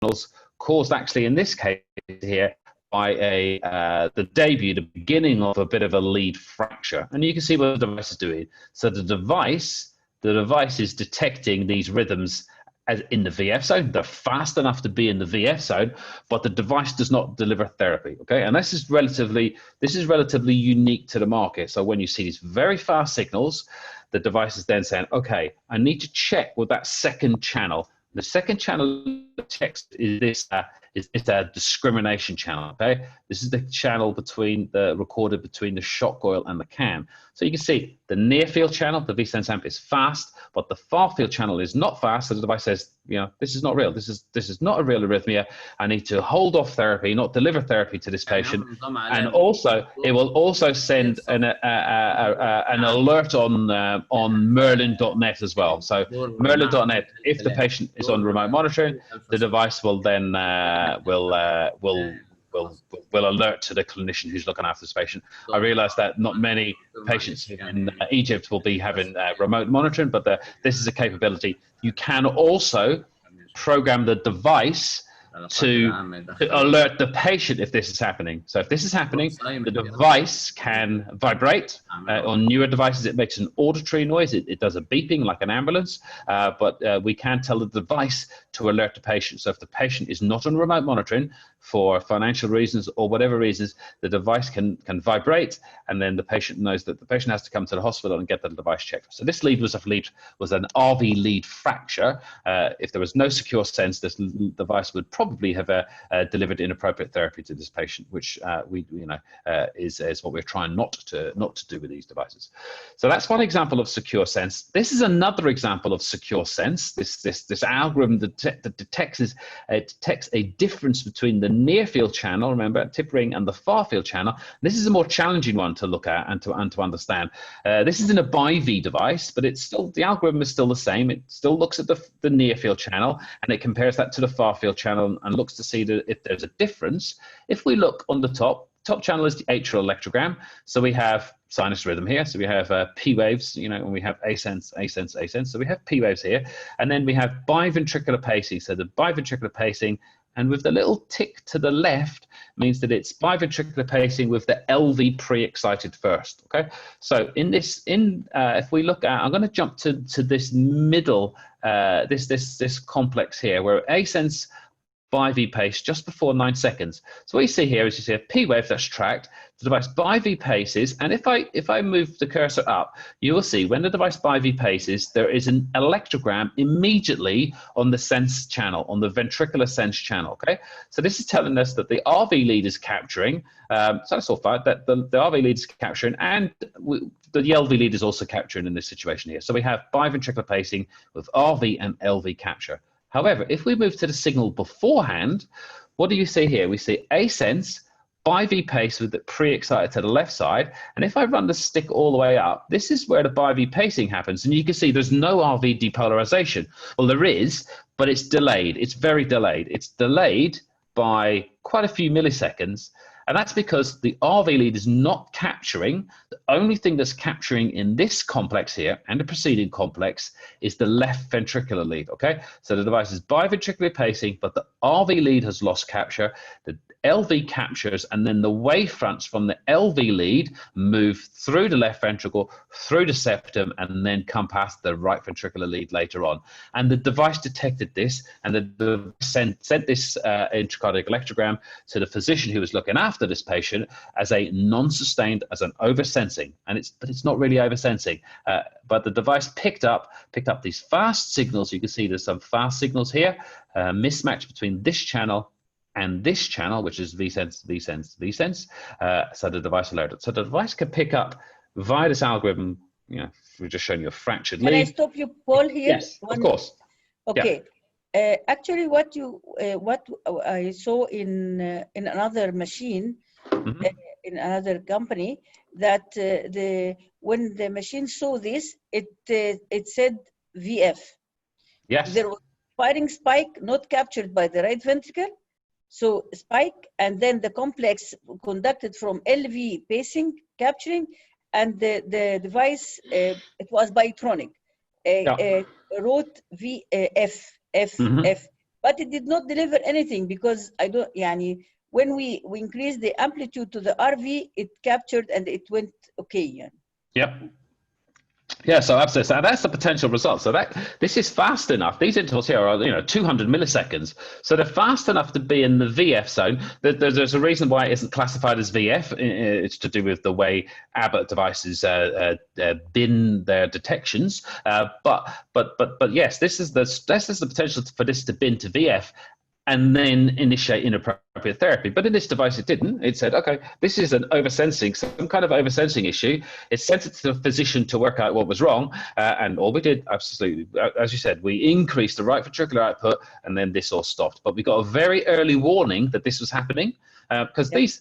signals caused actually in this case here by the debut, the beginning of a bit of a lead fracture. And you can see what the device is doing. So the device is detecting these rhythms as in the VF zone. They're fast enough to be in the VF zone, but the device does not deliver therapy. Okay, and this is relatively unique to the market. So when you see these very fast signals, the device is then saying, okay, I need to check with that second channel. The second channel checks is this. It's a discrimination channel. Okay, this is the channel recorded between the shock coil and the can. So you can see the near field channel, the vSense amp, is fast, but the far field channel is not fast. So the device says, this is not real. This is not a real arrhythmia. I need to hold off therapy, not deliver therapy to this patient. And also, it will also send an alert on Merlin.net as well. So Merlin.net, if the patient is on remote monitoring, the device will then will alert to the clinician who's looking after this patient. I realize that not many patients in Egypt will be having remote monitoring, but this is a capability. You can also program the device to alert the patient if this is happening. So if this is happening, the device can vibrate. On newer devices, it makes an auditory noise. It does a beeping like an ambulance, but we can tell the device to alert the patient. So if the patient is not on remote monitoring for financial reasons or whatever reasons, the device can vibrate, and then the patient knows that the patient has to come to the hospital and get the device checked. So this lead was an RV lead fracture. If there was no secure sense, this device would probably have delivered inappropriate therapy to this patient, which is what we're trying not to do with these devices. So that's one example of secure sense. This is another example of secure sense. This algorithm that detects a difference between the near field channel, remember, tip ring, and the far field channel. This is a more challenging one to look at and to understand. This is in a BiV device, but the algorithm is still the same. It still looks at the near field channel, and it compares that to the far field channel and looks to see if there's a difference. If we look on the top channel is the atrial electrogram. So we have sinus rhythm here. So we have P waves, and we have ascents. So we have P waves here, and then we have biventricular pacing. So the biventricular pacing, and with the little tick to the left, means that it's biventricular pacing with the LV pre-excited first. Okay, so if we look at, I'm going to jump to this middle, this complex here, where ascents BiV pace just before 9 seconds. So what you see here is you see a P wave that's tracked. The device BiV paces, and if I move the cursor up, you will see when the device BiV paces, there is an electrogram immediately on the sense channel, on the ventricular sense channel. Okay, so this is telling us that the RV lead is capturing. So that's all fine. That the RV lead is capturing, and the LV lead is also capturing in this situation here. So we have biventricular pacing with RV and LV capture. However, if we move to the signal beforehand, what do you see here? We see ascents, BiV pace with the pre-excited to the left side. And if I run the stick all the way up, this is where the BiV pacing happens. And you can see there's no RV depolarization. Well, there is, but it's delayed. It's very delayed. It's delayed by quite a few milliseconds. And that's because the RV lead is not capturing. The only thing that's capturing in this complex here and the preceding complex is the left ventricular lead, okay? So the device is biventricular pacing, but the RV lead has lost capture. The LV captures, and then the wave fronts from the LV lead move through the left ventricle, through the septum, and then come past the right ventricular lead later on. And the device detected this, and the device sent this intracardiac electrogram to the physician who was looking after this patient as a non-sustained, as an oversensing. But it's not really oversensing. But the device picked up these fast signals. You can see there's some fast signals here, mismatch between this channel and this channel, which is vSense. So the device alerted. So the device can pick up via this algorithm. We've just shown you a fractured lead. Can I stop you, Paul, here? Yes, of course. Okay. Yeah. Actually, what I saw in another machine, in another company, that when the machine saw this, it said VF. Yes. There was firing spike not captured by the right ventricle. So spike, and then the complex conducted from LV pacing capturing, and the device, it was Biotronic, wrote VF. but it did not deliver anything because I don't, يعني, when we increased the amplitude to the RV, it captured and it went okay. يعني. Yep. Yeah, so absolutely. So that's the potential result. So this is fast enough. These intervals here are 200 milliseconds. So they're fast enough to be in the VF zone. There's a reason why it isn't classified as VF. It's to do with the way Abbott devices bin their detections. But yes, this is the potential for this to bin to VF and then initiate inappropriate therapy. But in this device, it didn't. It said, okay, this is an oversensing, some kind of oversensing issue. It sent it to the physician to work out what was wrong. And all we did, absolutely, as you said, we increased the right ventricular output, and then this all stopped. But we got a very early warning that this was happening because this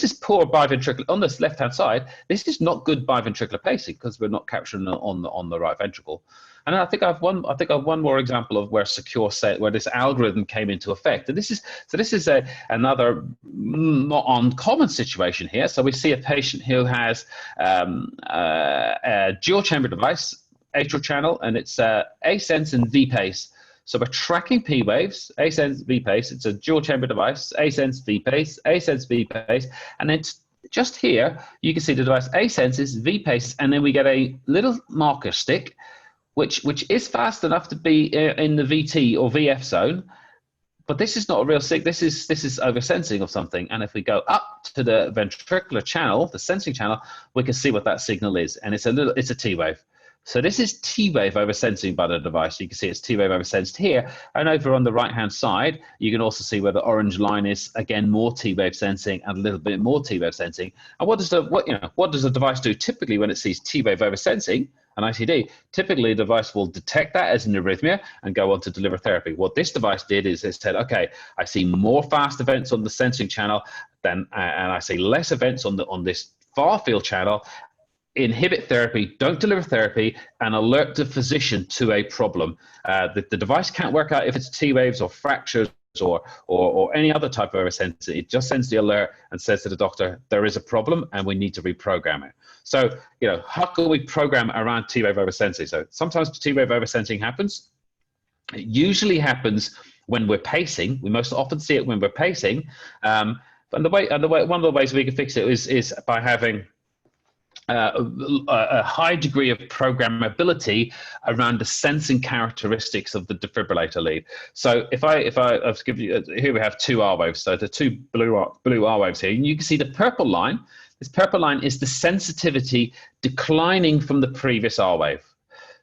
is poor biventricular, on this left-hand side, this is not good biventricular pacing because we're not capturing on the right ventricle. And I think I've one more example of where where this algorithm came into effect. And this is another not uncommon situation here. So we see a patient who has a dual chamber device, atrial channel, and it's A-sense and V-pace. So we're tracking P waves, A-sense, V-pace. It's a dual chamber device, A-sense, V-pace, A-sense, V-pace, and then just here you can see the device A-senses, V-pace, and then we get a little marker stick, which is fast enough to be in the VT or VF zone, but this is not a real signal. This is oversensing of something. And if we go up to the ventricular channel, the sensing channel, we can see what that signal is, and it's a T wave. So this is T wave oversensing by the device. You can see it's T wave oversensed here, and over on the right hand side, you can also see where the orange line is. Again, more T wave sensing and a little bit more T wave sensing. And what does the device do typically when it sees T wave oversensing? An ICD, typically the device will detect that as an arrhythmia and go on to deliver therapy. What this device did is it said, okay, I see more fast events on the sensing channel and I see less events on this far field channel. Inhibit therapy, don't deliver therapy, and alert the physician to a problem. The device can't work out if it's T waves or fractures or any other type of oversensing. It just sends the alert and says to the doctor, there is a problem and we need to reprogram it. So, how can we program around T-wave oversensing? So sometimes T-wave oversensing happens. It usually happens when we're pacing. We most often see it when we're pacing. And one of the ways we can fix it is by having a high degree of programmability around the sensing characteristics of the defibrillator lead. So if I give you, here we have two R waves, so the two blue R waves here, and you can see the purple line. This purple line is the sensitivity declining from the previous R wave.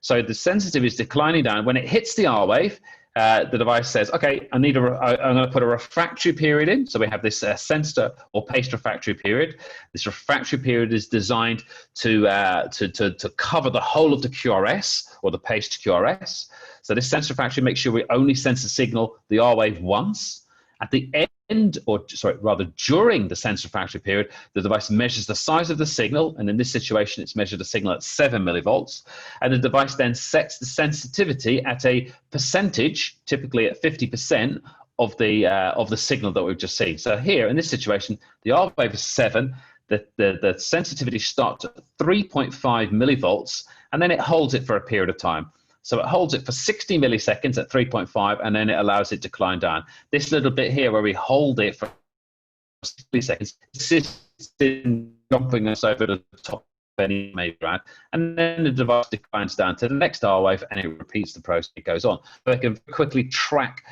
So the sensitivity is declining down. When it hits the R wave, the device says, okay, I'm going to put a refractory period in. So we have this sensor or paced refractory period. This refractory period is designed to cover the whole of the QRS or the paced QRS. So this sensor refractory makes sure we only sense the signal, the R wave, once. At the end, during the sensor refractory period, the device measures the size of the signal, and in this situation, it's measured the signal at 7 millivolts, and the device then sets the sensitivity at a percentage, typically at 50% of the signal that we've just seen. So here, in this situation, the R wave is 7, the sensitivity starts at 3.5 millivolts, and then it holds it for a period of time. So it holds it for 60 milliseconds at 3.5, and then it allows it to climb down. This little bit here where we hold it for 60 seconds, it's jumping us over the top of any major round, and then the device declines down to the next R wave, and it repeats the process. It goes on. So it can quickly track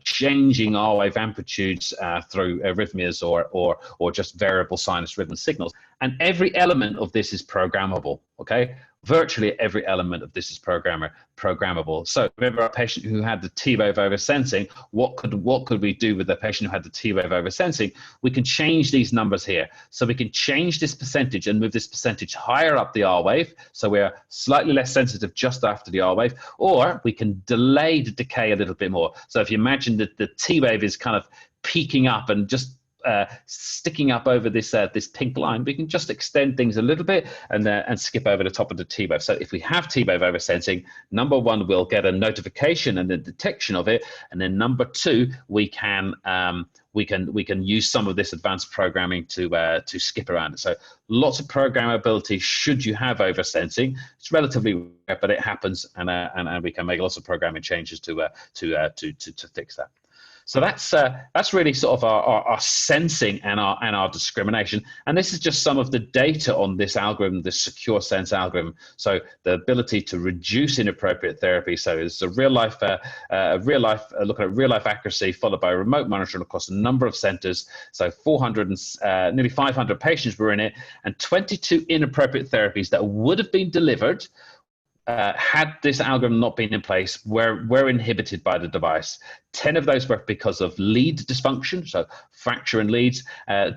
changing R wave amplitudes through arrhythmias or just variable sinus rhythm signals. And every element of this is programmable, okay? Virtually every element of this is programmable. So remember our patient who had the T-wave oversensing, what could we do with the patient who had the T-wave oversensing? We can change these numbers here. So we can change this percentage and move this percentage higher up the R wave, so we're slightly less sensitive just after the R wave, or we can delay the decay a little bit more. So if you imagine that the T-wave is kind of peaking up and just sticking up over this this pink line, we can just extend things a little bit and skip over the top of the T-wave. So if we have T-wave oversensing, number one, we'll get a notification and the detection of it, and then number two, we can use some of this advanced programming to skip around it. So lots of programmability should you have oversensing. It's relatively rare, but it happens, and we can make lots of programming changes to fix that. So that's really sort of our sensing and our discrimination. And this is just some of the data on this algorithm, this secure sense algorithm. So the ability to reduce inappropriate therapy. So it's a real life looking at real life accuracy followed by remote monitoring across a number of centers. So 400 and nearly 500 patients were in it, and 22 inappropriate therapies that would have been delivered had this algorithm not been in place, were inhibited by the device. 10 of those were because of lead dysfunction, so fracture in leads.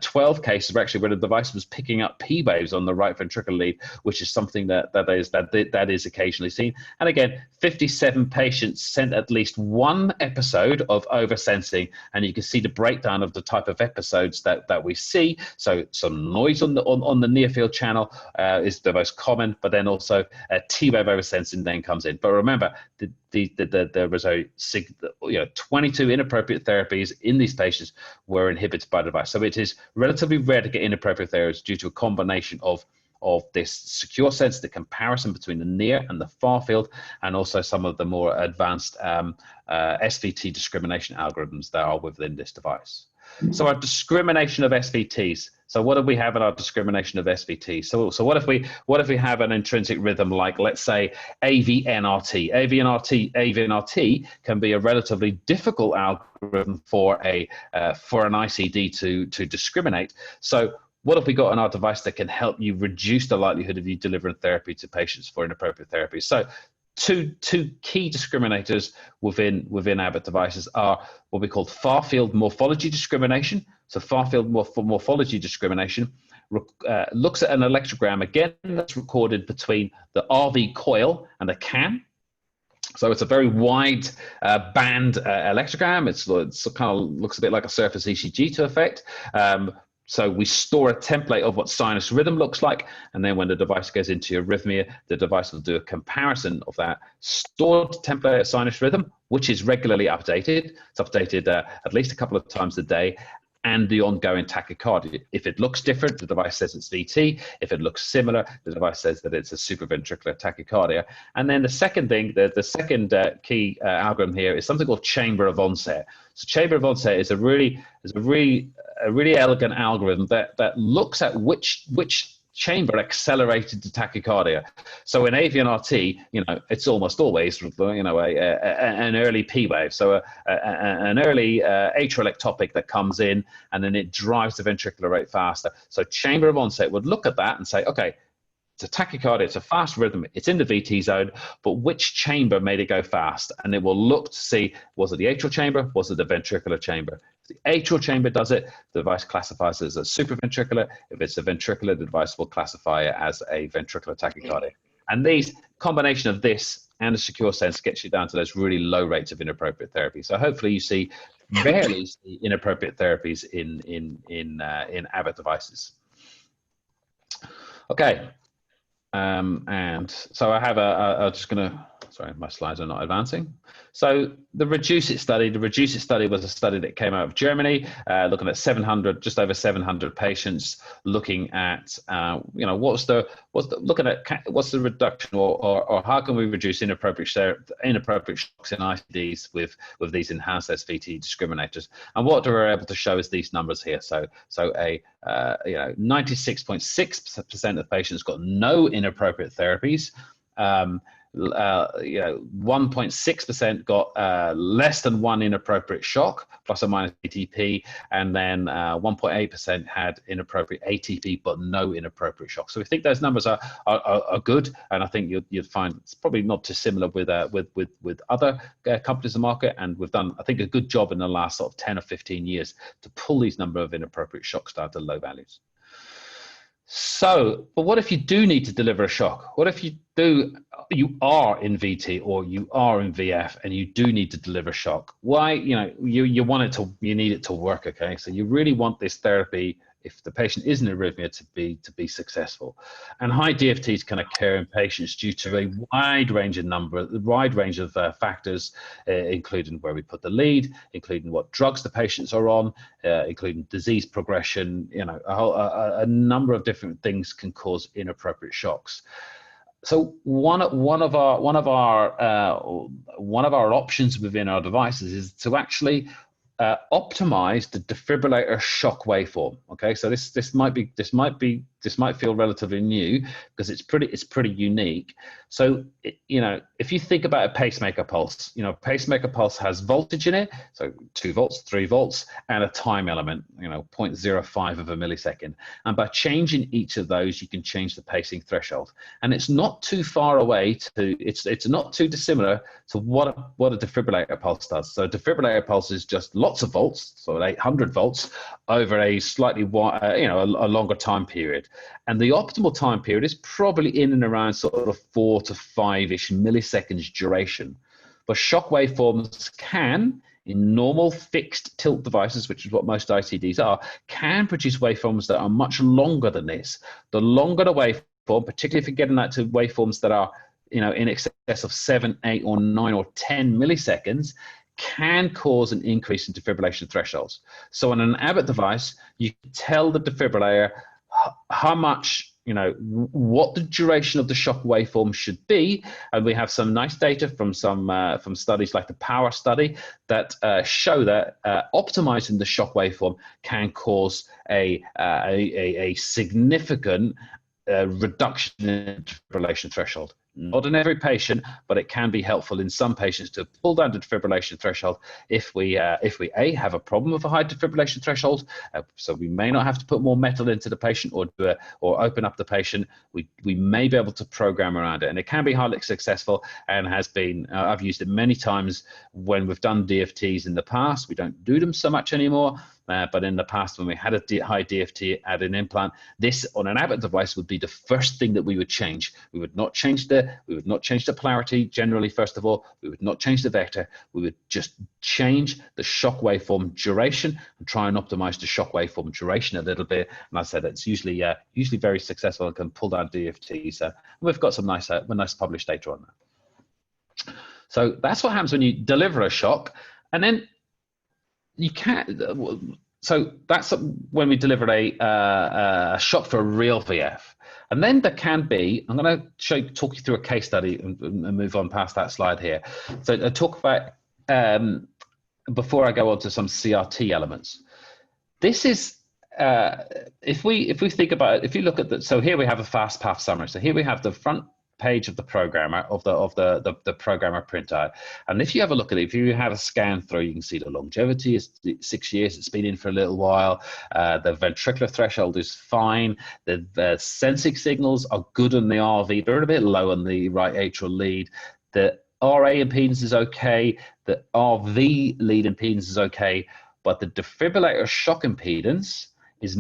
12 cases were actually where the device was picking up P waves on the right ventricular lead, which is something that is occasionally seen. And again, 57 patients sent at least one episode of oversensing, and you can see the breakdown of the type of episodes that we see. So some noise on the near field channel is the most common, but then also T-wave oversensing then comes in. But remember, there was 22 inappropriate therapies in these patients were inhibited by the device. So it is relatively rare to get inappropriate therapies due to a combination of this secure sense, the comparison between the near and the far field, and also some of the more advanced SVT discrimination algorithms that are within this device. So our discrimination of SVTs. So what do we have in our discrimination of SVT? So what if we have an intrinsic rhythm like, let's say, AVNRT? AVNRT can be a relatively difficult algorithm for an ICD to discriminate. So what have we got in our device that can help you reduce the likelihood of you delivering therapy to patients for inappropriate therapy? So two key discriminators within Abbott devices are what we call far field morphology discrimination. So far field morphology discrimination looks at an electrogram, again, that's recorded between the RV coil and the CAN. So it's a very wide band electrogram. It's kind of looks a bit like a surface ECG to effect. So we store a template of what sinus rhythm looks like, and then when the device goes into arrhythmia, the device will do a comparison of that stored template of sinus rhythm, which is regularly updated. It's updated at least a couple of times a day, and the ongoing tachycardia. If it looks different, the device says it's VT. If it looks similar, the device says that it's a supraventricular tachycardia. And then the second thing, the second key algorithm here is something called chamber of onset. So chamber of onset is a really elegant algorithm that looks at which chamber accelerated the tachycardia. So in AVNRT, it's almost always, an early P wave. So an early atrial ectopic that comes in, and then it drives the ventricular rate faster. So chamber of onset would look at that and say, okay, it's a tachycardia, it's a fast rhythm, it's in the VT zone, but which chamber made it go fast? And it will look to see, was it the atrial chamber? Was it the ventricular chamber? If the atrial chamber does it, the device classifies it as a supraventricular. If it's a ventricular, the device will classify it as a ventricular tachycardia. And these combination of this and a secure sense gets you down to those really low rates of inappropriate therapy. So hopefully you rarely see inappropriate therapies in Abbott devices. Okay. And so I have I'm just going to, sorry, my slides are not advancing. So the Reduce It study, was a study that came out of Germany, looking at just over 700 patients, looking at, what's the reduction or how can we reduce inappropriate shocks in ICDs with these enhanced SVT discriminators. And what we're able to show is these numbers here. So 96.6% of patients got no inappropriate therapies. 1.6% got less than one inappropriate shock, plus or minus ATP, and then 1.8% had inappropriate ATP, but no inappropriate shock. So we think those numbers are good, and I think you'd find it's probably not too similar with other companies in the market, and we've done, I think, a good job in the last sort of 10 or 15 years to pull these number of inappropriate shocks down to low values. So, but what if you do need to deliver a shock? What if you are in VT or you are in VF and you do need to deliver shock? Why, you want it to, you need it to work, okay? So you really want this therapy, if the patient is in arrhythmia, to be successful. And high DFTs can occur in patients due to a wide range of factors, including where we put the lead, including what drugs the patients are on, including disease progression. A number of different things can cause inappropriate shocks. So one of our options within our devices is to actually optimize the defibrillator shock waveform. Okay, so this might feel relatively new because it's pretty unique. So if you think about a pacemaker pulse, pacemaker pulse has voltage in it, so 2 volts, 3 volts, and a time element, 0.05 of a millisecond. And by changing each of those, you can change the pacing threshold. And it's not too far away it's not too dissimilar to what a defibrillator pulse does. So a defibrillator pulse is just lots of volts, so 800 volts over a slightly a longer time period. And the optimal time period is probably in and around sort of 4 to 5-ish milliseconds duration. But shock waveforms can, in normal fixed tilt devices, which is what most ICDs are, can produce waveforms that are much longer than this. The longer the waveform, particularly if you're getting that to waveforms that are in excess of 7, 8, or 9 or 10 milliseconds, can cause an increase in defibrillation thresholds. So on an Abbott device, you can tell the defibrillator how much, what the duration of the shock waveform should be. And we have some nice data from from studies like the POWER study that show that optimizing the shock waveform can cause a significant reduction in defibrillation threshold. Not in every patient, but it can be helpful in some patients to pull down the defibrillation threshold if we have a problem with a high defibrillation threshold. So we may not have to put more metal into the patient or open up the patient. We may be able to program around it, and it can be highly successful and has been. I've used it many times when we've done DFTs in the past. We don't do them so much anymore. But in the past, when we had a high DFT at an implant, this on an Abbott device would be the first thing that we would change. We would not change the polarity generally. First of all, we would not change the vector. We would just change the shock waveform duration and try and optimize the shock waveform duration a little bit. And I said it's usually very successful and can pull down DFTs. We've got some nice published data on that. So that's what happens when you deliver a shock, and then you can't. So that's when we delivered a shock for a real VF. And then there can be, I'm going to talk you through a case study and move on past that slide here. So I talk about, before I go on to some CRT elements. This is, if we think about it, if you look at so here we have a fast path summary. So here we have the front page of the programmer of the programmer printout, and if you have a look at it, if you have a scan through, you can see the longevity is 6 years. It's been in for a little while. The ventricular threshold is fine. The sensing signals are good on the RV. They're a bit low on the right atrial lead. The RA impedance is okay. The RV lead impedance is okay, but the defibrillator shock impedance is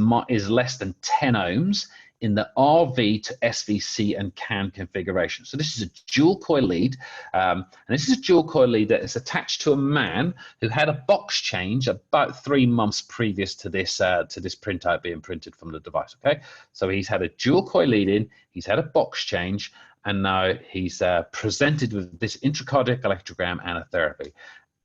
less than 10 ohms in the RV to SVC and CAN configuration. So this is a dual coil lead, and this is a dual coil lead that is attached to a man who had a box change about 3 months previous to this printout being printed from the device. Okay, so he's had a dual coil lead in, he's had a box change, and now he's presented with this intracardiac electrogram and a therapy.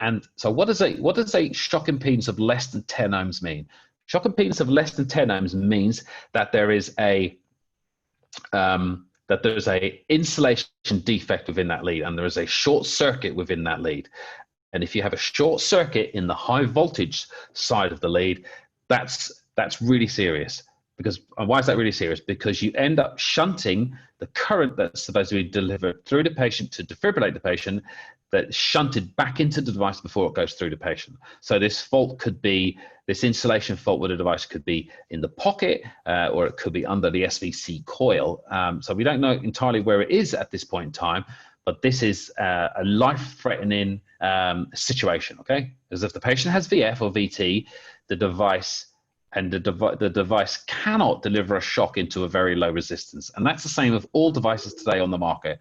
And so what does a shock impedance of less than 10 ohms mean? Shock impedance of less than 10 ohms means that there's a insulation defect within that lead, and there is a short circuit within that lead. And if you have a short circuit in the high voltage side of the lead, that's really serious. And why is that really serious? Because you end up shunting the current that's supposed to be delivered through the patient to defibrillate the patient, that's shunted back into the device before it goes through the patient. So this insulation fault with the device could be in the pocket, or it could be under the SVC coil. So we don't know entirely where it is at this point in time, but this is a life-threatening situation, okay? Because if the patient has VF or VT, the device and the device cannot deliver a shock into a very low resistance. And that's the same with all devices today on the market.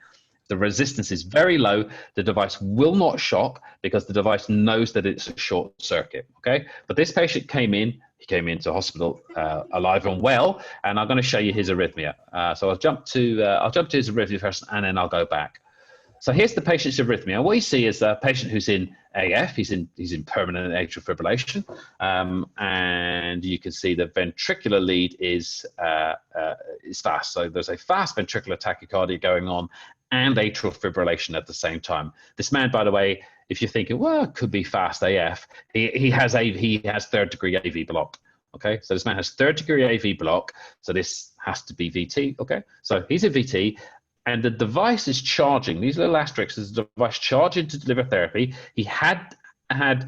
The resistance is very low. The device will not shock because the device knows that it's a short circuit, okay? But this patient came in, he came into hospital alive and well, and I'm gonna show you his arrhythmia. So I'll jump to his arrhythmia first, and then I'll go back. So here's the patient's arrhythmia. What you see is a patient who's in AF, he's in permanent atrial fibrillation, and you can see the ventricular lead is fast. So there's a fast ventricular tachycardia going on and atrial fibrillation at the same time. This man, by the way, if you're thinking, well, it could be fast AF, he has third degree AV block. Okay, so this man has third degree AV block, so this has to be VT. Okay, so he's a VT. And the device is charging. These little asterisks is the device charging to deliver therapy. He had a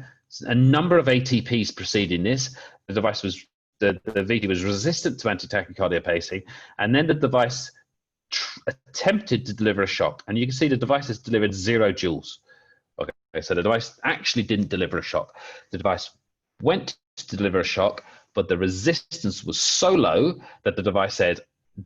number of ATPs preceding this. The device was, the VT was resistant to anti-tachycardia pacing. And then the device attempted to deliver a shock. And you can see the device has delivered 0 joules. Okay, so the device actually didn't deliver a shock. The device went to deliver a shock, but the resistance was so low that the device said,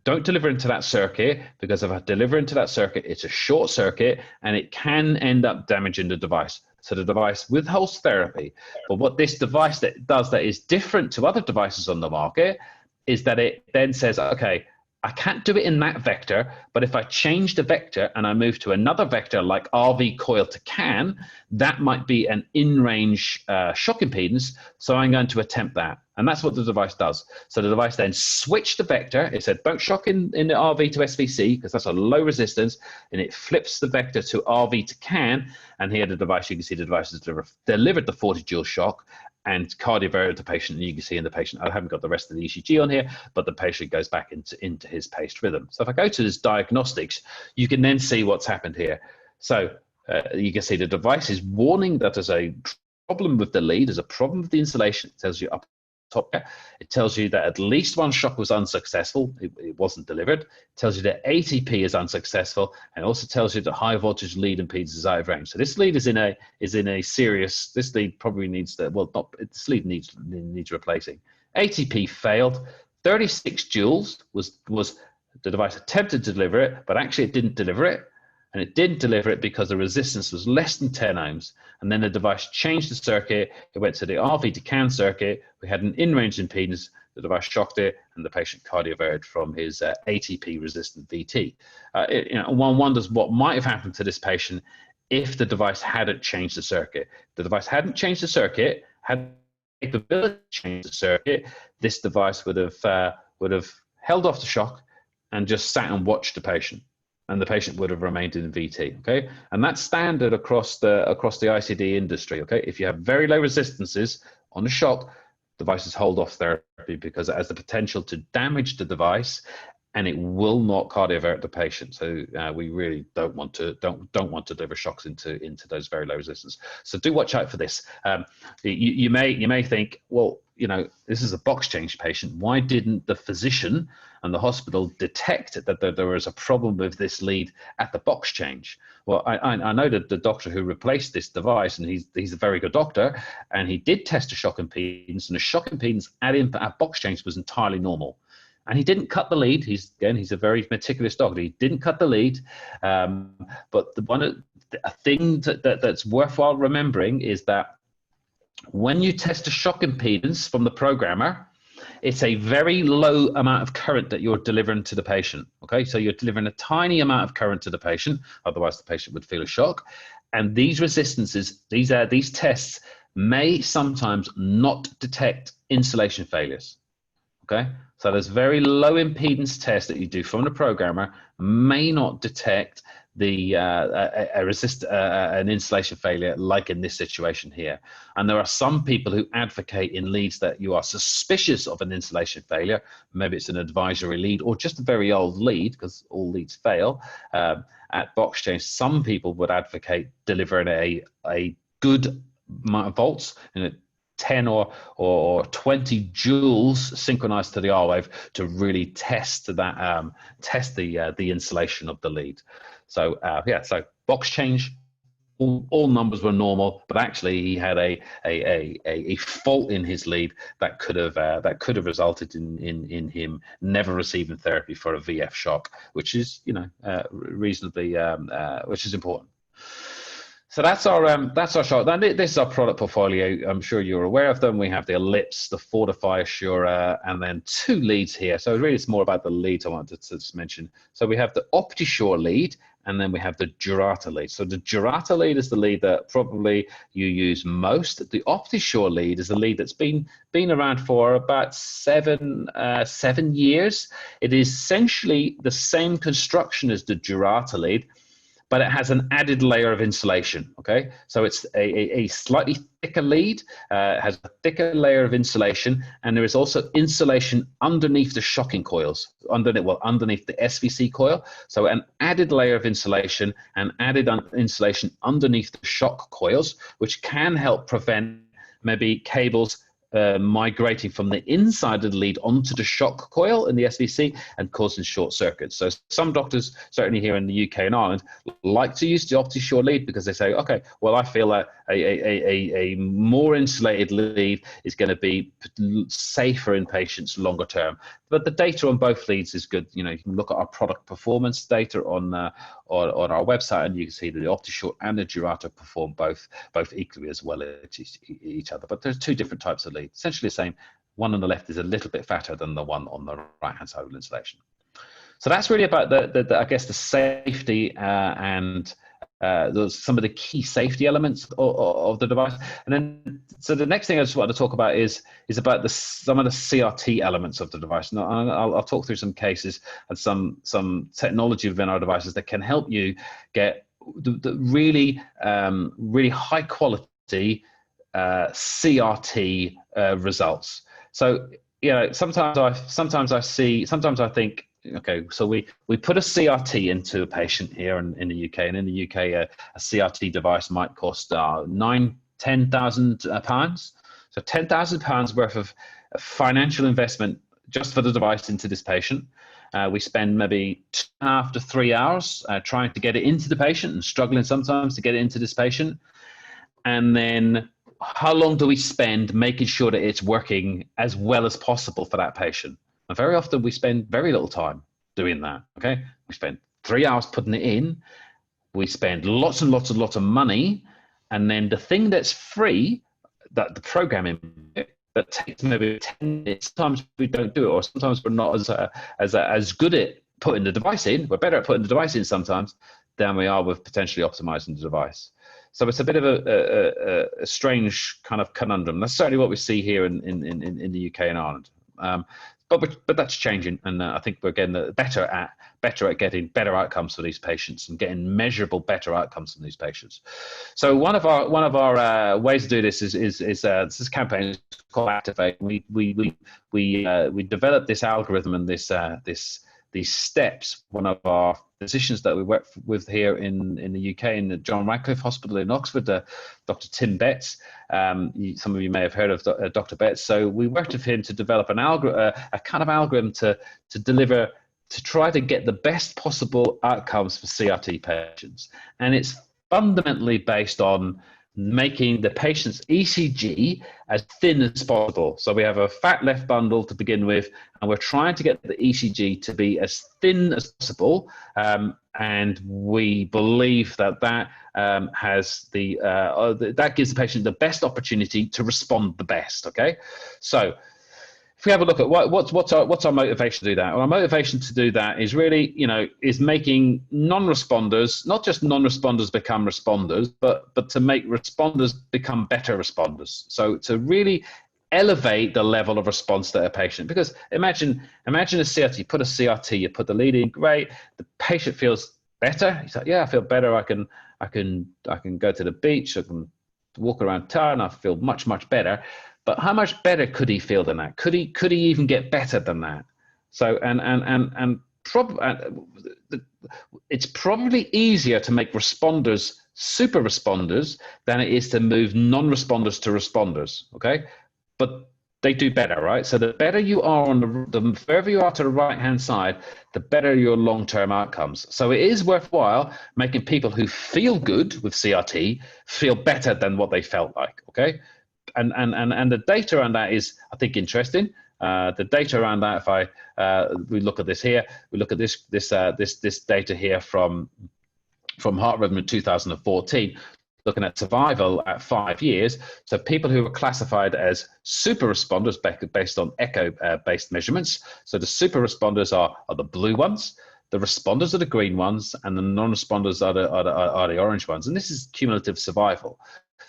don't deliver into that circuit, because if I deliver into that circuit, it's a short circuit and it can end up damaging the device. So the device withholds therapy. But what this device does that is different to other devices on the market is that it then says, okay, I can't do it in that vector, but if I change the vector and I move to another vector like RV coil to CAN, that might be an in-range shock impedance, so I'm going to attempt that. And that's what the device does. So the device then switched the vector. It said, don't shock in the RV to SVC, because that's a low resistance, and it flips the vector to RV to CAN, and here the device, you can see the device has delivered the 40 joule shock, and cardioverted the patient, and you can see in the patient, I haven't got the rest of the ECG on here, but the patient goes back into his paced rhythm. So if I go to his diagnostics, you can then see what's happened here. So you can see the device is warning that there's a problem with the lead, there's a problem with the insulation. It tells you up top there. It tells you that at least one shock was unsuccessful. It wasn't delivered. It tells you that ATP is unsuccessful, and also tells you that high voltage lead impedance is out of range. So this lead is in a serious. This lead probably needs to, well, not this lead needs replacing. ATP failed. 36 joules was the device attempted to deliver it, but actually it didn't deliver it. And it didn't deliver it because the resistance was less than 10 ohms. And then the device changed the circuit. It went to the RV to CAN circuit. We had an in-range impedance. The device shocked it, and the patient cardioverted from his ATP-resistant VT. One wonders what might have happened to this patient if the device hadn't changed the circuit. The device hadn't changed the circuit, had the capability to change the circuit. This device would have held off the shock and just sat and watched the patient, and the patient would have remained in VT, okay? And that's standard across the ICD industry, okay? If you have very low resistances on a shock, devices hold off therapy because it has the potential to damage the device, and it will not cardiovert the patient. So we really don't want to deliver shocks into those very low resistance. So do watch out for this. You may think, well, this is a box change patient. Why didn't the physician and the hospital detect that there was a problem with this lead at the box change? Well, I know that the doctor who replaced this device, and he's a very good doctor, and he did test a shock impedance, and the shock impedance at box change was entirely normal. And he didn't cut the lead. He's a very meticulous doctor. He didn't cut the lead. But a thing that's worthwhile remembering is that when you test a shock impedance from the programmer, it's a very low amount of current that you're delivering to the patient. Okay, so you're delivering a tiny amount of current to the patient, otherwise the patient would feel a shock. And these resistances, these tests may sometimes not detect insulation failures. Okay, so there's very low impedance tests that you do from the programmer may not detect an insulation failure like in this situation here. And there are some people who advocate in leads that you are suspicious of an insulation failure. Maybe it's an advisory lead or just a very old lead, because all leads fail. At box change, some people would advocate delivering a good amount of volts in 10 or 20 joules synchronized to the R wave to really test that test the insulation of the lead. So yeah, so box change, all numbers were normal, but actually he had a fault in his lead that could have resulted in him never receiving therapy for a VF shock, which is reasonably which is important. So that's our shot. Now, this is our product portfolio. I'm sure you're aware of them. We have the Ellipse, the Fortify Assura, and then 2 leads here. So really, it's more about the leads I wanted to mention. So we have the OptiSure lead, and then we have the Durata lead. So the Durata lead is the lead that probably you use most. The OptiSure lead is the lead that's been around for about seven years. It is essentially the same construction as the Durata lead, but it has an added layer of insulation, okay? So it's a slightly thicker lead, has a thicker layer of insulation, and there is also insulation underneath the shocking coils, underneath the SVC coil. So an added layer of insulation and added insulation underneath the shock coils, which can help prevent maybe cables migrating from the inside of the lead onto the shock coil in the SVC and causing short circuits. So some doctors, certainly here in the UK and Ireland, like to use the OptiSure lead because they say, okay, well, I feel that a more insulated lead is going to be safer in patients longer term. But the data on both leads is good. You can look at our product performance data on our website, and you can see that the OptiSure and the Durata perform both equally as well as each other. But there's 2 different types of leads, essentially the same. One on the left is a little bit fatter than the one on the right-hand side of the insulation. So that's really about the I guess the safety and some of the key safety elements of the device. And then, so the next thing I just wanted to talk about is about some of the CRT elements of the device. Now, I'll talk through some cases and some technology within our devices that can help you get the really high quality CRT results. So sometimes I think, okay, so we put a CRT into a patient here in the UK, and in the UK, a CRT device might cost £10,000. So £10,000 worth of financial investment just for the device into this patient. We spend maybe 2.5 to 3 hours trying to get it into the patient and struggling sometimes to get it into this patient. And then how long do we spend making sure that it's working as well as possible for that patient? And very often we spend very little time doing that, okay? We spend 3 hours putting it in, we spend lots and lots of money, and then the thing that's free, that the programming that takes maybe 10 minutes, sometimes we don't do it, or sometimes we're not as good at putting the device in. We're better at putting the device in sometimes than we are with potentially optimizing the device. So it's a bit of a strange kind of conundrum. That's certainly what we see here in the UK and Ireland. But that's changing, and I think we're getting better at getting better outcomes for these patients and getting measurable better outcomes from these patients. So one of our ways to do this is this campaign is called Activate. We developed this algorithm and these steps. One of our physicians that we work with here in the UK, in the John Radcliffe Hospital in Oxford, Dr. Tim Betts. Some of you may have heard of Dr. Betts. So we worked with him to develop a kind of algorithm to try to get the best possible outcomes for CRT patients. And it's fundamentally based on making the patient's ECG as thin as possible. So we have a fat left bundle to begin with, and we're trying to get the ECG to be as thin as possible. And we believe that has that gives the patient the best opportunity to respond the best. Okay, so if we have a look at what's our motivation to do that? Well, our motivation to do that is really, is making non-responders, not just non-responders become responders, but to make responders become better responders. So to really elevate the level of response to a patient. Because imagine a CRT, you put a CRT, you put the lead in, great, the patient feels better. He's like, yeah, I feel better. I can go to the beach, I can walk around town, I feel much better. But how much better could he feel than that? Could he even get better than that? So it's probably easier to make responders super responders than it is to move non-responders to responders. Okay, but they do better, right? So the better you are on the further you are to the right-hand side, the better your long-term outcomes. So it is worthwhile making people who feel good with CRT feel better than what they felt like, okay? And the data around that is, I think, interesting. The data around that, if we look at this here, we look at this data here from Heart Rhythm in 2014, looking at survival at 5 years. So people who were classified as super responders based on echo-based measurements. So the super responders are the blue ones, the responders are the green ones, and the non-responders are the orange ones. And this is cumulative survival.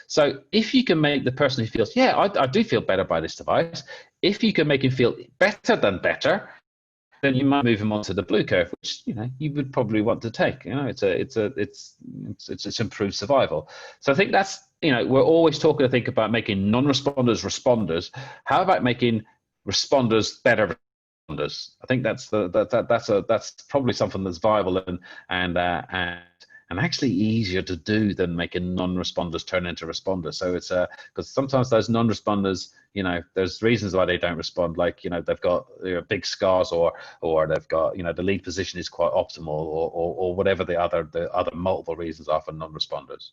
So if you can make the person who feels, yeah, I do feel better by this device, if you can make him feel better than better, then you might move him onto the blue curve, which you would probably want to take. It's improved survival. So I think that's we're always talking, I think, about making non-responders responders. How about making responders better responders? I think that's probably something that's viable and actually easier to do than making non-responders turn into responders. So it's because sometimes those non-responders, there's reasons why they don't respond, like they've got big scars, or they've got the lead position is quite optimal, or whatever the other multiple reasons are for non-responders.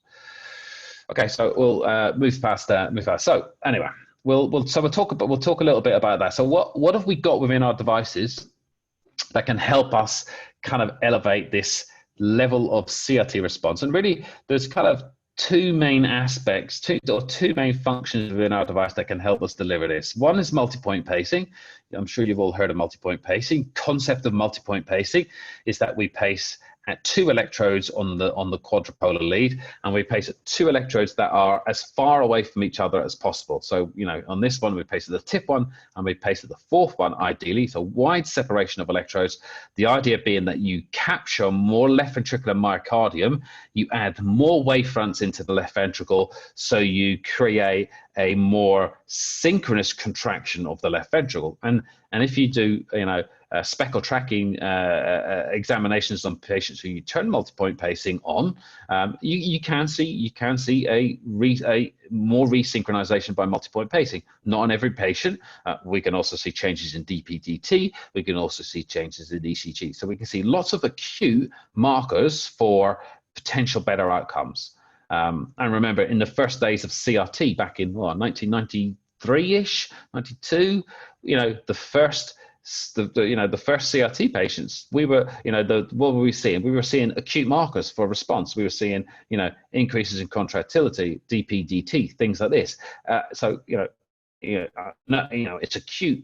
Okay, so we'll move past that. So anyway, we'll talk a little bit about that. So what have we got within our devices that can help us kind of elevate this level of CRT response? And really, there's kind of two main aspects, two main functions within our device that can help us deliver this. One is multi-point pacing. I'm sure you've all heard of multi-point pacing. Concept of multi-point pacing is that we pace at 2 electrodes on the quadrupolar lead, and we pace at 2 electrodes that are as far away from each other as possible. So on this one we pace at the tip one, and we pace at the fourth one ideally, so wide separation of electrodes. The idea being that you capture more left ventricular myocardium, you add more wavefronts into the left ventricle, so you create a more synchronous contraction of the left ventricle. And if you do speckle tracking examinations on patients who you turn multi-point pacing on, you can see a more resynchronization by multi-point pacing. Not on every patient. We can also see changes in DPDT. We can also see changes in ECG. So we can see lots of acute markers for potential better outcomes. And remember, in the first days of CRT back in 1993-ish, 92, the first CRT patients, we were, what were we seeing? We were seeing acute markers for response. We were seeing, increases in contractility, DPDT, things like this. It's acute.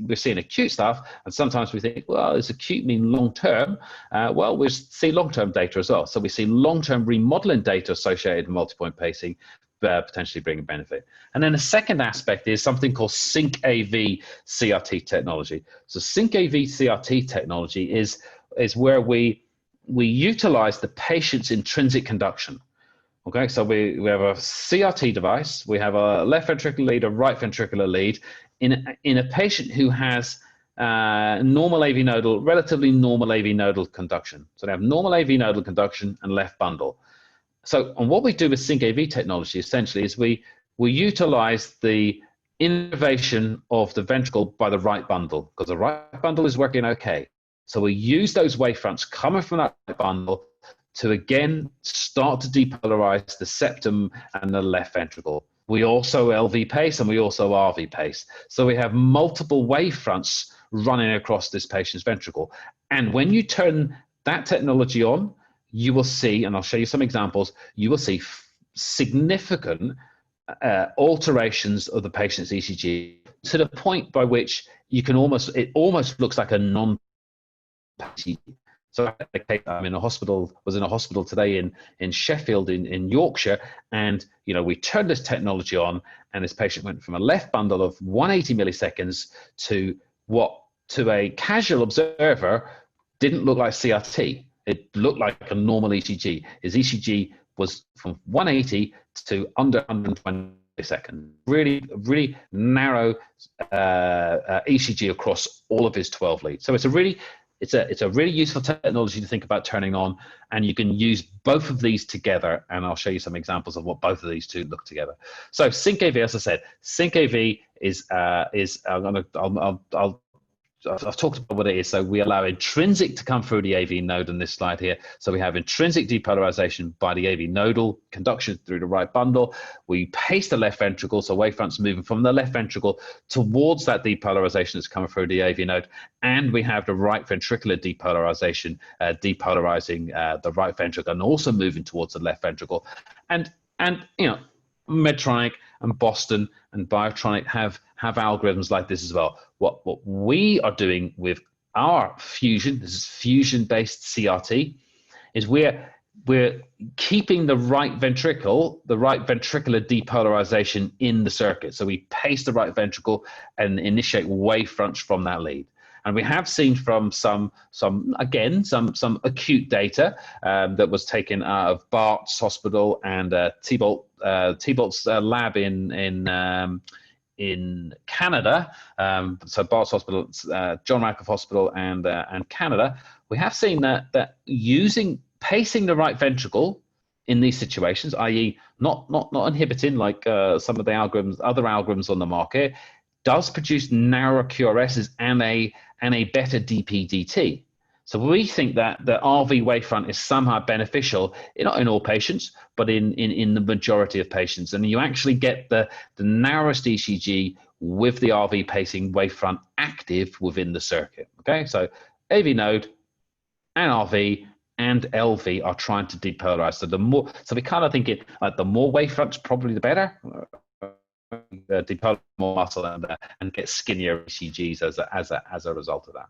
We're seeing acute stuff, and sometimes we think, well, does acute mean long term? Well, we see long term data as well. So we see long term remodeling data associated with multi-point pacing, potentially bringing benefit. And then the second aspect is something called SyncAV CRT technology. So SyncAV CRT technology is where we utilize the patient's intrinsic conduction. Okay, so we have a CRT device, we have a left ventricular lead, a right ventricular lead in a patient who has relatively normal AV nodal conduction. So they have normal AV nodal conduction and left bundle. So, and what we do with SyncAV technology essentially is we utilize the innervation of the ventricle by the right bundle, because the right bundle is working okay. So we use those wavefronts coming from that right bundle to again start to depolarize the septum and the left ventricle. We also LV pace and we also RV pace. So we have multiple wavefronts running across this patient's ventricle. And when you turn that technology on, you will see, and I'll show you some examples, you will see significant alterations of the patient's ECG to the point by which it almost looks like a non-ECG. So I'm in a hospital, was in a hospital today in Sheffield in Yorkshire, and we turned this technology on, and this patient went from a left bundle of 180 milliseconds to what to a casual observer didn't look like CRT. It looked like a normal ECG. His ECG was from 180 to under 120 milliseconds. Really narrow ECG across all of his 12 leads. So it's a really useful technology to think about turning on, and you can use both of these together, and I'll show you some examples of what both of these two look together. So SyncAV, as I said, SyncAV I've talked about what it is. So we allow intrinsic to come through the AV node in this slide here. So we have intrinsic depolarization by the AV nodal conduction through the right bundle. We pace the left ventricle, so wavefronts moving from the left ventricle towards that depolarization that's coming through the AV node. And we have the right ventricular depolarization, depolarizing the right ventricle and also moving towards the left ventricle. And you know, Medtronic and Boston and Biotronic have algorithms like this as well. What we are doing with our fusion, this is fusion-based CRT, is we're keeping the right ventricular depolarization in the circuit. So we pace the right ventricle and initiate wavefronts from that lead. And we have seen from some acute data that was taken out of Bart's Hospital and Thibault's lab in Canada. So Bart's Hospital, John Radcliffe Hospital, and Canada. We have seen that pacing the right ventricle in these situations, i.e., not inhibiting like some of the other algorithms on the market, does produce narrower QRSs and a better DPDT. So we think that the RV wavefront is somehow beneficial, not in all patients, but in the majority of patients. And you actually get the narrowest ECG with the RV pacing wavefront active within the circuit. Okay, so AV node and RV and LV are trying to depolarize. So we kind of think it like the more wavefronts, probably the better. Depolarize more muscle and get skinnier ECGs as a result of that.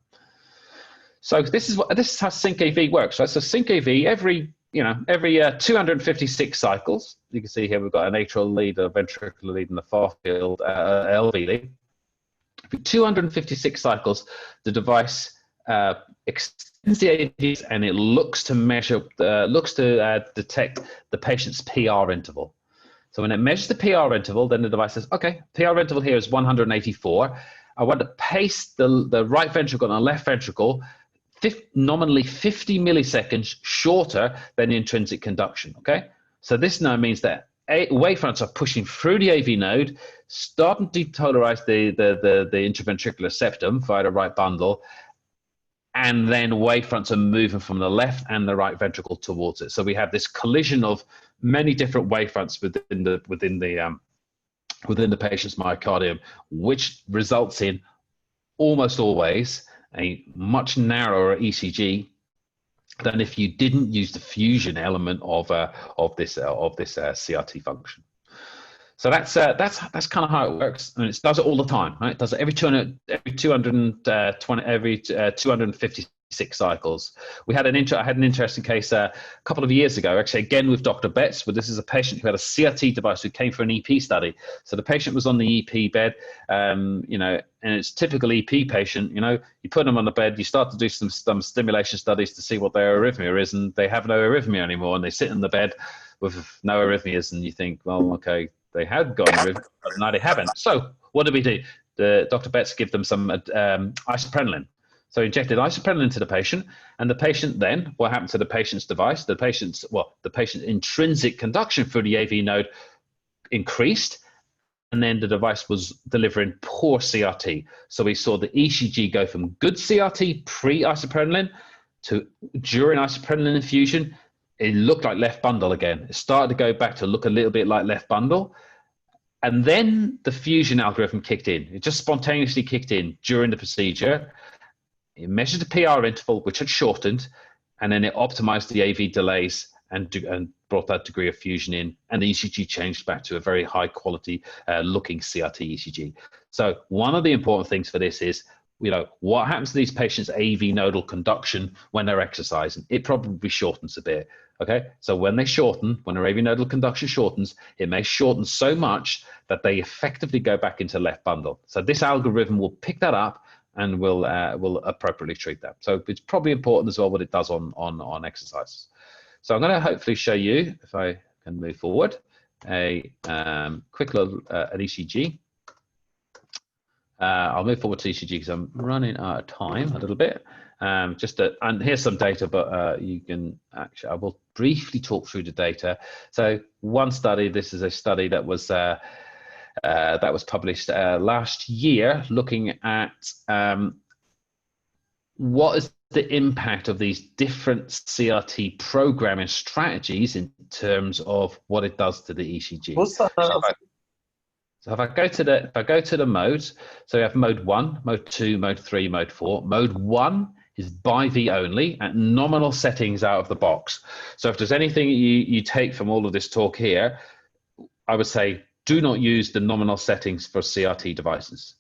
So this is how SyncAV works. Right? So SyncAV every 256 cycles. You can see here we've got an atrial lead, a ventricular lead, and a far field LV lead. Every 256 cycles, the device extends the AVs and it looks to detect the patient's PR interval. So when it measures the PR interval, then the device says, okay, PR interval here is 184. I want to pace the right ventricle and the left ventricle nominally 50 milliseconds shorter than the intrinsic conduction, okay? So this now means that wavefronts are pushing through the AV node, starting to depolarize the intraventricular septum via the right bundle, and then wavefronts are moving from the left and the right ventricle towards it. So we have this collision of many different wavefronts within the patient's myocardium, which results in almost always a much narrower ECG than if you didn't use the fusion element of this CRT function. So that's kind of how it works, and it does it all the time. Right? It does it every 256 cycles. I had an interesting case a couple of years ago, actually, again with Dr. Betts, but this is a patient who had a CRT device who came for an EP study. So the patient was on the EP bed, and it's typical EP patient. You put them on the bed, you start to do some stimulation studies to see what their arrhythmia is, and they have no arrhythmia anymore, and they sit in the bed with no arrhythmias, and you think, well, okay, they had got arrhythmia, but now they haven't. So what do we do? Dr. Betts give them some isoprenaline. So injected isoprenaline to the patient, and the patient then, what happened to the patient's device? The patient's intrinsic conduction through the AV node increased, and then the device was delivering poor CRT. So we saw the ECG go from good CRT pre-isoprenaline to during isoprenaline infusion, it looked like left bundle again. It started to go back to look a little bit like left bundle. And then the fusion algorithm kicked in. It just spontaneously kicked in during the procedure. It measured the PR interval, which had shortened, and then it optimized the AV delays and brought that degree of fusion in, and the ECG changed back to a very high quality looking CRT ECG. So one of the important things for this is, what happens to these patients' AV nodal conduction when they're exercising? It probably shortens a bit, okay? So when they shorten, when their AV nodal conduction shortens, it may shorten so much that they effectively go back into left bundle. So this algorithm will pick that up and will appropriately treat that. So it's probably important as well what it does on exercises. So I'm going to hopefully show you, if I can move forward, a quick little an ECG. I'll move forward to ECG because I'm running out of time a little bit. And here's some data, but you can actually, I will briefly talk through the data. So one study, this is a study that was that was published last year, looking at what is the impact of these different CRT programming strategies in terms of what it does to the ECG. So if I go to the modes, so we have mode 1, mode 2, mode 3, mode 4. Mode 1 is by V only at nominal settings out of the box. So if there's anything you take from all of this talk here, I would say do not use the nominal settings for CRT devices.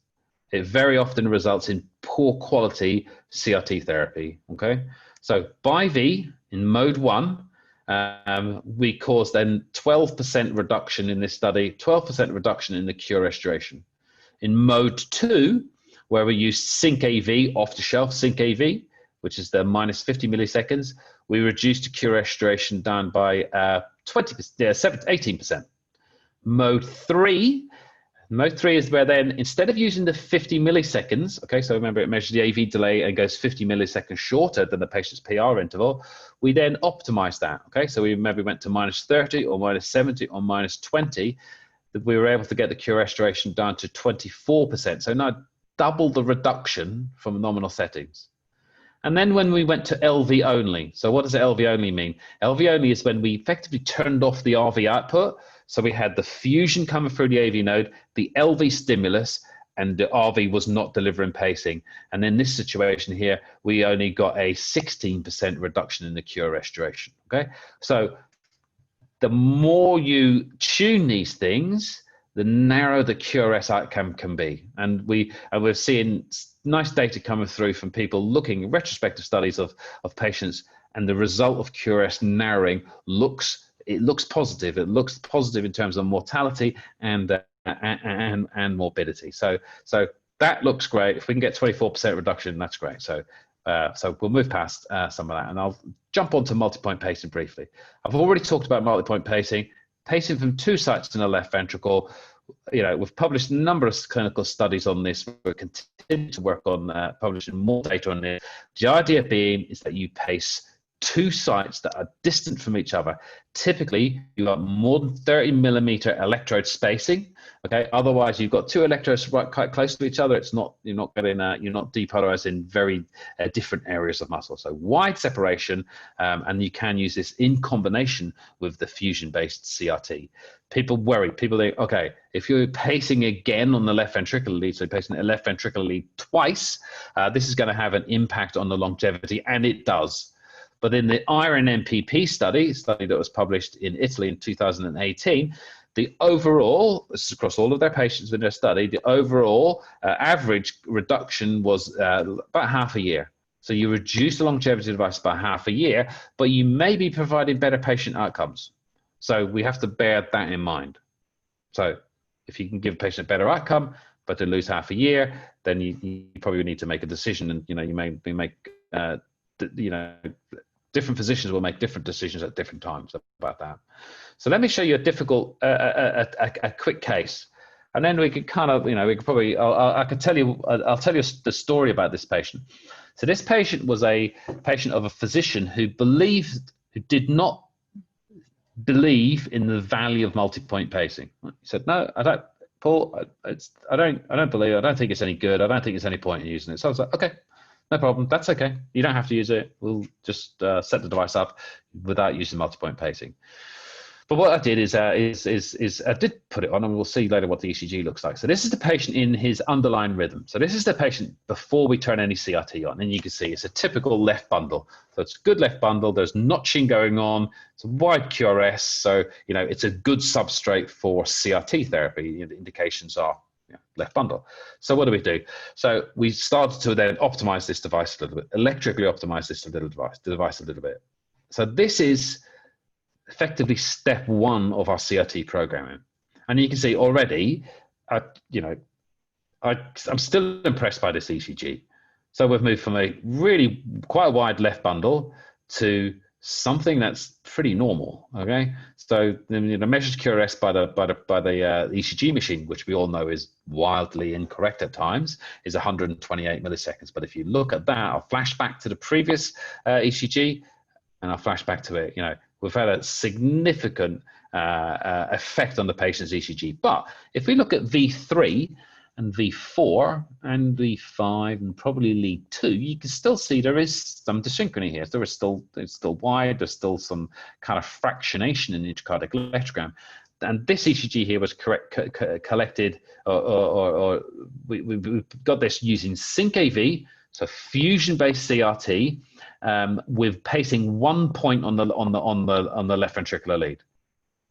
It very often results in poor quality CRT therapy, okay? So by V in mode 1, we caused then 12% reduction in this study, 12% reduction in the cure restoration. In mode 2, where we used SyncAV, off-the-shelf SyncAV, which is the minus 50 milliseconds, we reduced the cure restoration down by 18%. Mode 3 is where then, instead of using the 50 milliseconds, okay, so remember it measures the AV delay and goes 50 milliseconds shorter than the patient's PR interval, we then optimize that, okay? So we maybe went to minus 30 or minus 70 or minus 20, that we were able to get the cure restoration down to 24%. So now double the reduction from nominal settings. And then when we went to LV only, so what does LV only mean? LV only is when we effectively turned off the RV output. So we had the fusion coming through the AV node, the LV stimulus, and the RV was not delivering pacing. And in this situation here, we only got a 16% reduction in the cure restoration, okay? So the more you tune these things, the narrower the QRS outcome can be. And we're seeing nice data coming through from people looking at retrospective studies of patients, and the result of QRS narrowing looks positive. It looks positive in terms of mortality and morbidity. So that looks great. If we can get 24% reduction, that's great. So we'll move past some of that, and I'll jump onto multi-point pacing briefly. I've already talked about multi-point pacing from 2 sites in the left ventricle. You know, we've published a number of clinical studies on this. We're continuing to work on publishing more data on this. The idea being is that you pace 2 sites that are distant from each other. Typically, you got more than 30 millimeter electrode spacing. Okay, otherwise you've got 2 electrodes right quite close to each other. It's not you're not depolarized in very different areas of muscle. So wide separation, and you can use this in combination with the fusion-based CRT. People worry. People think, okay, if you're pacing again on the left ventricular lead, so pacing the left ventricular lead twice, this is going to have an impact on the longevity, and it does. But in the iron MPP study that was published in Italy in 2018, the overall, this is across all of their patients in their study, the overall average reduction was about half a year. So you reduce the longevity device by half a year, but you may be providing better patient outcomes. So we have to bear that in mind. So if you can give a patient a better outcome, but to lose half a year, then you probably need to make a decision, and you may make different physicians will make different decisions at different times about that. So let me show you a quick case, and then we could kind of, we could probably, I'll tell you the story about this patient. So this patient was a patient of a physician who did not believe in the value of multi-point pacing. He said, no, I don't, Paul, I don't believe, I don't think it's any good. I don't think there's any point in using it. So I was like, okay, no problem. That's okay. You don't have to use it. We'll just set the device up without using multi-point pacing. But what I did is I did put it on, and we'll see later what the ECG looks like. So this is the patient in his underlying rhythm. So this is the patient before we turn any CRT on, and you can see it's a typical left bundle. So it's a good left bundle. There's notching going on. It's a wide QRS. So it's a good substrate for CRT therapy. The indications are left bundle. So what do? So we started to then optimize this device a little bit, electrically optimize this device a little bit. So this is effectively step 1 of our CRT programming. And you can see already, I'm still impressed by this ECG. So we've moved from a really quite wide left bundle to something that's pretty normal. Okay, so measures QRS by the ECG machine, which we all know is wildly incorrect at times, is 128 milliseconds. But if you look at that, I'll flash back to the previous ECG, and I'll flash back to it. we've had a significant effect on the patient's ECG. But if we look at V3 and V4 and V5 and probably lead 2, you can still see there is some dysynchrony here. It's still wide. There's still some kind of fractionation in the intracardiac electrogram. And this ECG here was collected, or we got this using SyncAV, so fusion-based CRT, with pacing 1 point on the left ventricular lead.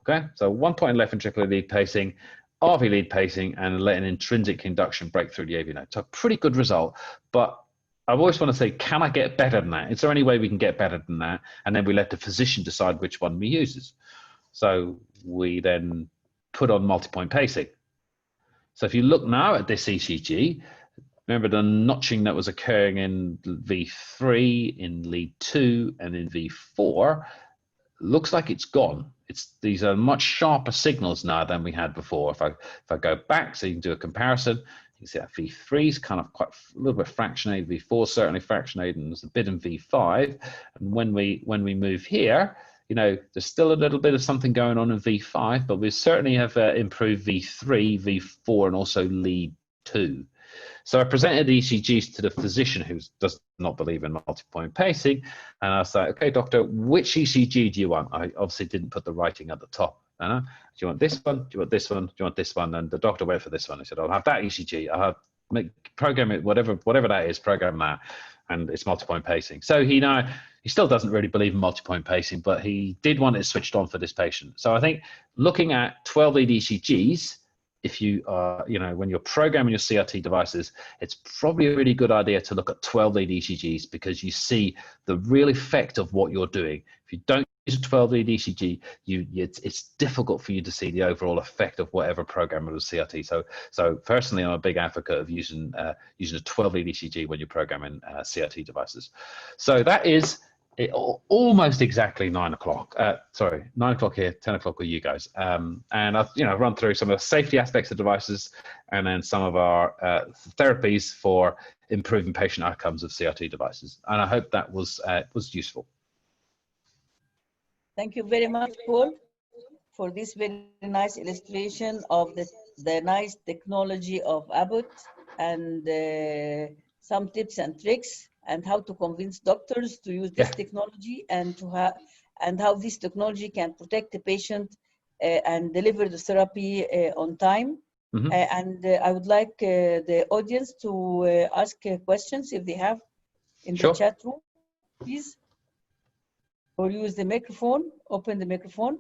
Okay, so 1 point left ventricular lead pacing, RV lead pacing, and let an intrinsic induction break through the AV node. So pretty good result, but I always want to say, can I get better than that? Is there any way we can get better than that? And then we let the physician decide which one we use. So we then put on multi-point pacing. So if you look now at this ECG, remember the notching that was occurring in V3, in lead 2, and in V4, looks like it's gone. These are much sharper signals now than we had before. If I go back, so you can do a comparison, you can see that V3 is kind of quite a little bit fractionated, V4 certainly fractionated, and there's a bit in V5. And when we move here, you know, there's still a little bit of something going on in V5, but we certainly have improved V3, V4, and also lead 2. So I presented ECGs to the physician who does not believe in multi-point pacing, and I was like, okay, doctor, which ECG do you want? I obviously didn't put the writing at the top. Do you want this one? Do you want this one? Do you want this one? And the doctor went for this one. He said, I'll have that ECG. I'll have program it, whatever that is, program that, and it's multi-point pacing. So he still doesn't really believe in multi-point pacing, but he did want it switched on for this patient. So I think looking at 12 lead ECGs, if you are, when you're programming your CRT devices, it's probably a really good idea to look at 12 lead ECGs because you see the real effect of what you're doing. If you don't use a 12 lead ECG, it's difficult for you to see the overall effect of whatever program of the CRT. So personally, I'm a big advocate of using a 12 lead ECG when you're programming CRT devices. So that is almost exactly 9 o'clock. Sorry, 9 o'clock here, 10 o'clock with you guys. And I've run through some of the safety aspects of devices and then some of our therapies for improving patient outcomes of CRT devices. And I hope that was useful. Thank you very much, Paul, for this very nice illustration of the nice technology of Abbott and some tips and tricks and how to convince doctors to use this technology and how this technology can protect the patient and deliver the therapy on time. Mm-hmm. And I would like the audience to ask questions if they have in the chat room, please. Or use the microphone, open the microphone.